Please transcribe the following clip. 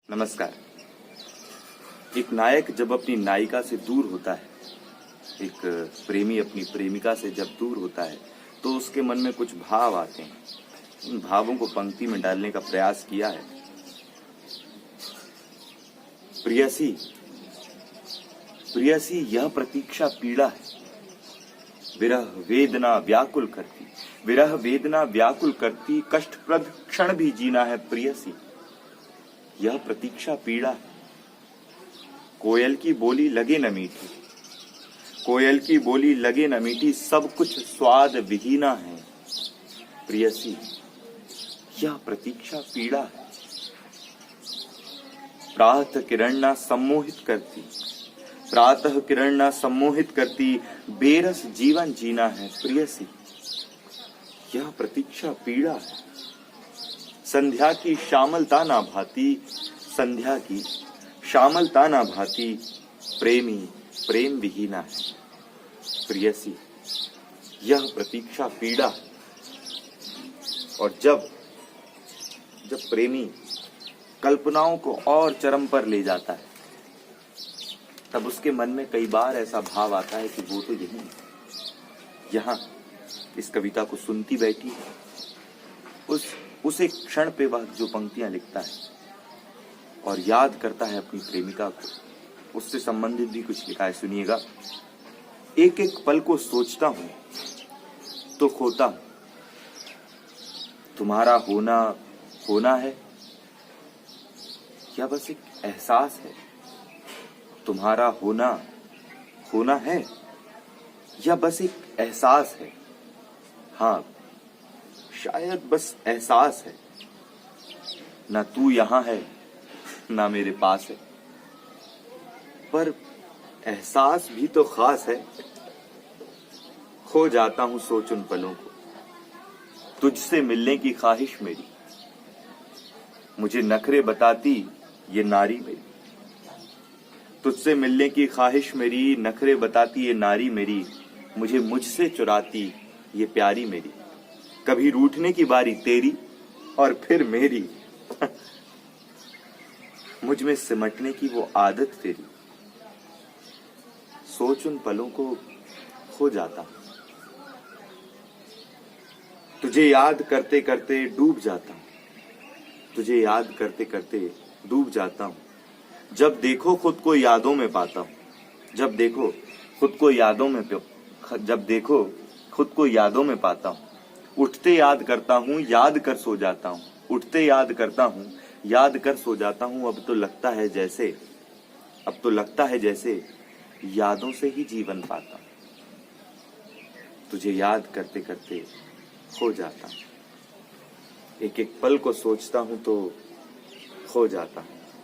नमस्कार। एक नायक जब अपनी नायिका से दूर होता है, एक प्रेमी अपनी प्रेमिका से जब दूर होता है, तो उसके मन में कुछ भाव आते हैं। उन भावों को पंक्ति में डालने का प्रयास किया है। प्रियसी, प्रियसी यह प्रतीक्षा पीड़ा है, विरह वेदना व्याकुल करती, विरह वेदना व्याकुल करती, कष्टप्रद क्षण भी जीना है प्रियसी, यह प्रतीक्षा पीड़ा है। कोयल की बोली लगे न मीठी, कोयल की बोली लगे न मीठी, सब कुछ स्वाद विहीना है प्रियसी, यह प्रतीक्षा पीड़ा है। प्रातः किरण ना सम्मोहित करती, प्रातः किरण ना सम्मोहित करती, बेरस जीवन जीना है प्रियसी, यह प्रतीक्षा पीड़ा है। संध्या की श्यामलता ना भाती, संध्या की श्यामलता ना भाती, प्रेमी प्रेम विहीना है प्रियसी, यह प्रतीक्षा पीड़ा है। और जब प्रेमी कल्पनाओं को और चरम पर ले जाता है, तब उसके मन में कई बार ऐसा भाव आता है कि वो तो यही है, यहाँ इस कविता को सुनती बैठी है। उस एक क्षण पे वह जो पंक्तियां लिखता है और याद करता है अपनी प्रेमिका को, उससे संबंधित भी कुछ लिखा है, सुनिएगा। एक एक पल को सोचता हूं तो खोता हूं, तुम्हारा होना होना है या बस एक एहसास है, तुम्हारा होना होना है या बस एक एहसास है, हाँ शायद बस एहसास है, ना तू यहां है ना मेरे पास है, पर एहसास भी तो खास है। खो जाता हूं सोच उन पलों को, तुझसे मिलने की ख्वाहिश मेरी, मुझे नखरे बताती ये नारी मेरी, तुझसे मिलने की ख्वाहिश मेरी, नखरे बताती ये नारी मेरी, मुझे मुझसे चुराती ये प्यारी मेरी, कभी रूठने की बारी तेरी और फिर मेरी, मुझ में सिमटने की वो आदत तेरी, सोच उन पलों को खो जाता हूं, तुझे याद करते करते डूब जाता हूं, तुझे याद करते करते डूब जाता हूं, जब देखो खुद को यादों में पाता हूं, जब देखो खुद को यादों में पाता हूं, उठते याद करता हूं, याद कर सो जाता हूं, उठते याद करता हूं, याद कर सो जाता हूं, अब तो लगता है जैसे यादों से ही जीवन पाता हूं, तुझे याद करते करते खो जाता हूं, एक एक पल को सोचता हूं तो खो जाता हूं।